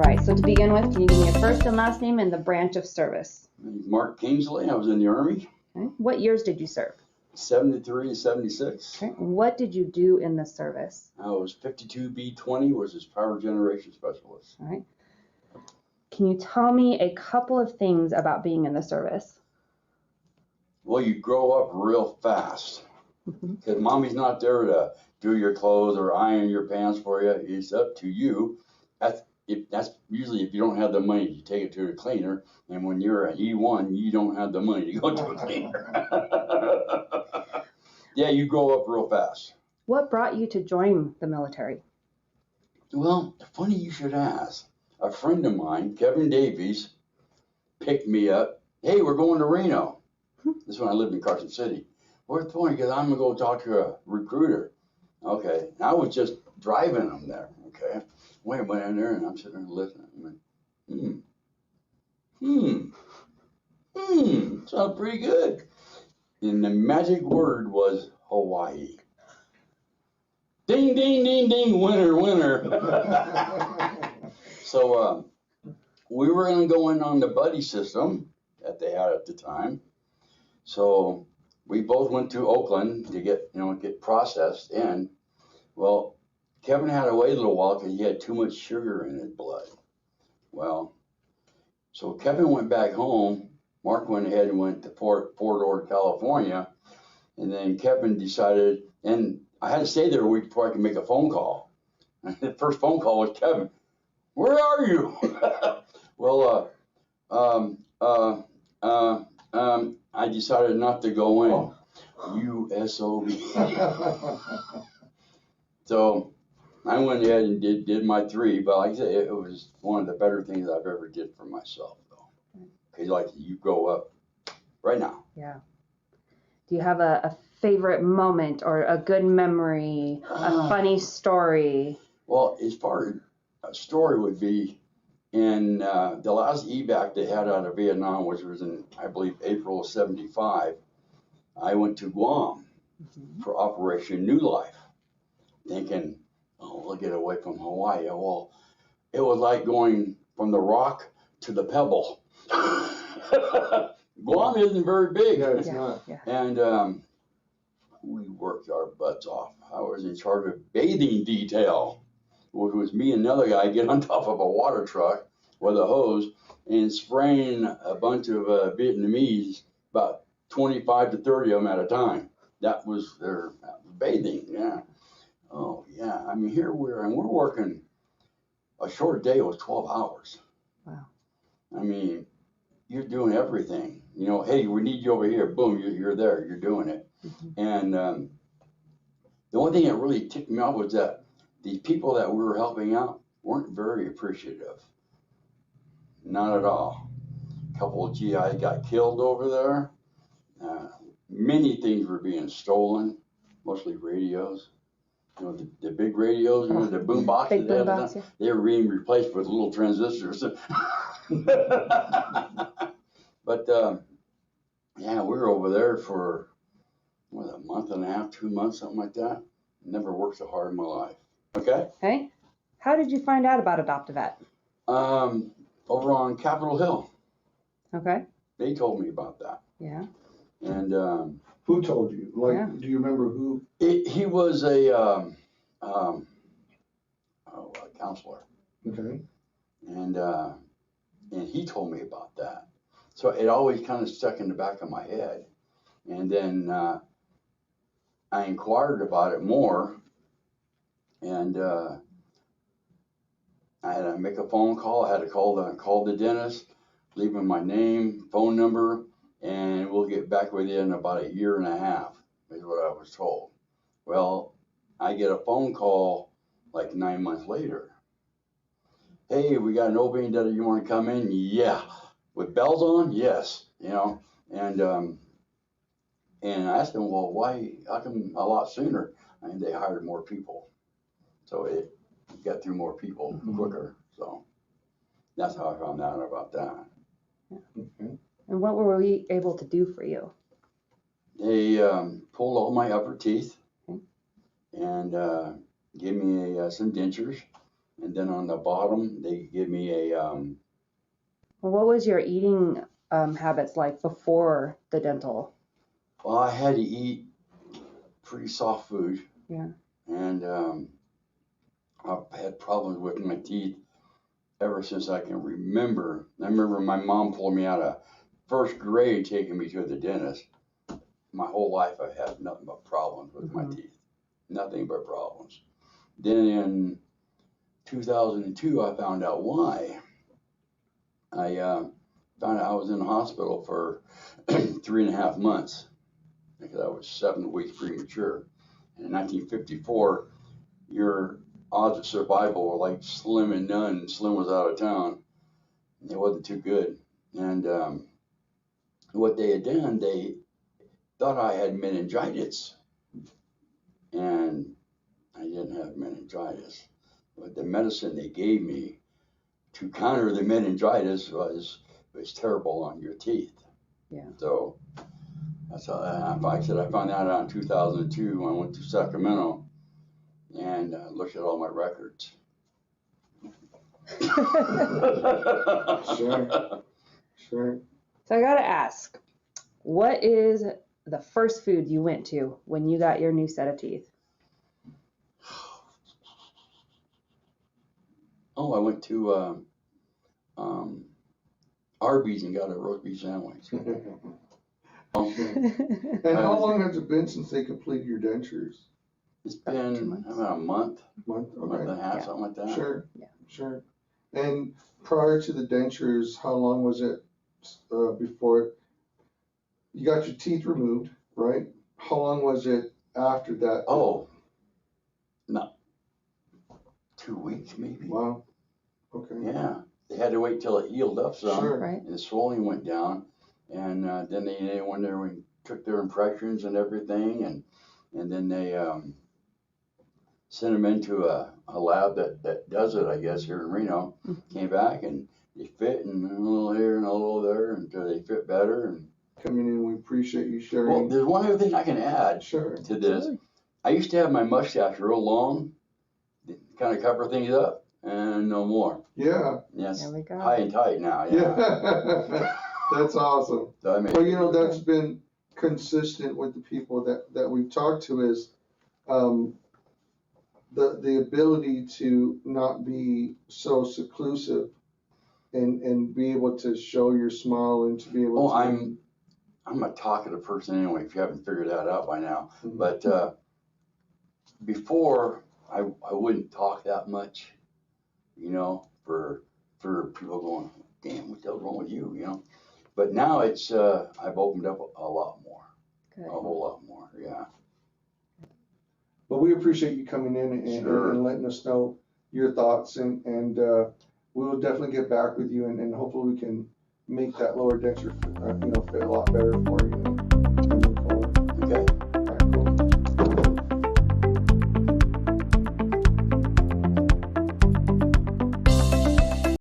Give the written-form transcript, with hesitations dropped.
right, so to begin with, can you give me your first and last name and the branch of service? Mark Kingsley. I was in the Army. Okay. What years did you serve? 73 to 76. Okay. What did you do in the service? I was 52B20, was his power generation specialist. All right. Can you tell me a couple of things about being in the service? Well, you grow up real fast. Because mommy's not there to do your clothes or iron your pants for you. It's up to you. That's usually if you don't have the money to take it to the cleaner. And when you're an E1, you don't have the money to go to a cleaner. Yeah, you grow up real fast. What brought you to join the military? Well, funny you should ask. A friend of mine, Kevin Davies, picked me up. Hey, we're going to Reno. This is when I lived in Carson City. Where's the point? Because I'm going to go talk to a recruiter. Okay. And I was just driving them there. Okay. Went in there and I'm sitting there listening. I went, sounds pretty good. And the magic word was Hawaii. Ding, ding, ding, ding, winner, winner. So we were going to go in on the buddy system that they had at the time. So we both went to Oakland to get processed in. Well, Kevin had to wait a little while because he had too much sugar in his blood. Well, so Kevin went back home. Mark went ahead and went to Fort Ord, California. And then Kevin decided, and I had to stay there a week before I could make a phone call. And the first phone call was, Kevin, where are you? Well, I decided not to go in. You SOB. So I went ahead and did my 3, but like I said, it was one of the better things I've ever did for myself, though. Because like you grow up right now. Yeah. Do you have a favorite moment or a good memory, a funny story? Well, as far as a story would be, in the last evac they had out of Vietnam, which was in, I believe, April of 75, I went to Guam for Operation New Life, thinking, oh, we'll get away from Hawaii. Well, it was like going from the rock to the pebble. Guam isn't very big. Yeah, it's not. Yeah. And we worked our butts off. I was in charge of bathing detail, which was me and another guy get on top of a water truck with a hose and spraying a bunch of Vietnamese, about 25 to 30 of them at a time. That was their bathing, yeah. Oh, yeah. I mean, here we're working, a short day was 12 hours. Wow. I mean, you're doing everything. You know, hey, we need you over here. Boom, you're there. You're doing it. And the only thing that really ticked me off was that these people that we were helping out weren't very appreciative. Not at all. A couple of GIs got killed over there. Many things were being stolen, mostly radios. You know, the big radios, you know, the boom boxes. Big boom box, yeah. They were being replaced with little transistors. But yeah, we were over there for a month and a half, 2 months, something like that. Never worked so hard in my life. Okay. Hey, how did you find out about Adopt-A-Vet? Over on Capitol Hill. Okay. They told me about that. Yeah. And Who told you? Like, Yeah. do you remember who? he was a counselor. Okay. And he told me about that. So it always kind of stuck in the back of my head. And then I inquired about it more, and I had to make a phone call. I had to call the dentist, leave him my name, phone number, and we'll get back with you in about 1.5 years, is what I was told. Well, I get a phone call like 9 months later. Hey, we got an opening. Do you want to come in? Yeah. With bells on? Yes. You know, and I asked them, well, why? How come a lot sooner? And they hired more people, so it got through more people quicker. So that's how I found out about that. Yeah. Okay. And what were we able to do for you? They pulled all my upper teeth Okay. and gave me some dentures and then on the bottom they give me a Well, what was your eating habits like before the dental? well, I had to eat pretty soft food. Yeah. And I've had problems with my teeth ever since I can remember. I remember my mom pulled me out of first grade taking me to the dentist. My whole life I've had nothing but problems with my teeth. Nothing but problems. Then in 2002, I found out why. I found out I was in the hospital for 3.5 months because I was 7 weeks premature. And in 1954, your odds of survival were like slim and none. Slim was out of town. It wasn't too good. And what they had done, they thought I had meningitis. And I didn't have meningitis. But the medicine they gave me to counter the meningitis was terrible on your teeth. Yeah. So that's how that happened. Like I said, I found that out in 2002 when I went to Sacramento and looked at all my records. Sure. So I gotta ask, what is the first food you went to when you got your new set of teeth? Oh, I went to Arby's and got a roast beef sandwich. And how long has it been since they completed your dentures? It's been about a month, Month? month and Okay. a half, Yeah. something like that. Sure. Yeah. Sure. And prior to the dentures, how long was it before you got your teeth removed, right? How long was it after that? Oh, no, 2 weeks maybe. Wow. Okay. Yeah, they had to wait till it healed up some, Sure. Right. and the swelling went down, and then they went there and took their impressions and everything, and then they sent them into a lab that does it, I guess, here in Reno. Came back and they fit, and a little here and a little there until they fit better. And Coming in, we appreciate you well, sharing. there's one other thing I can add Sure. to this. I used to have my mustache real long, kind of cover things up, and no more. Yeah. Yes, There we go. high and tight now. Yeah. Yeah. That's awesome. So I mean, Well, you know, that's been consistent with the people that we've talked to is the ability to not be so seclusive and be able to show your smile and to be able oh, to. I'm a talkative person anyway, if you haven't figured that out by now. Mhm. But before, I wouldn't talk that much, you know, for people going, damn, what the hell's wrong with you, you know? But now it's, I've opened up a lot more, Good. a whole lot more, yeah. But we appreciate you coming in and, Sure. and letting us know your thoughts and we'll definitely get back with you and hopefully we can make that lower denture, fit a lot better for you.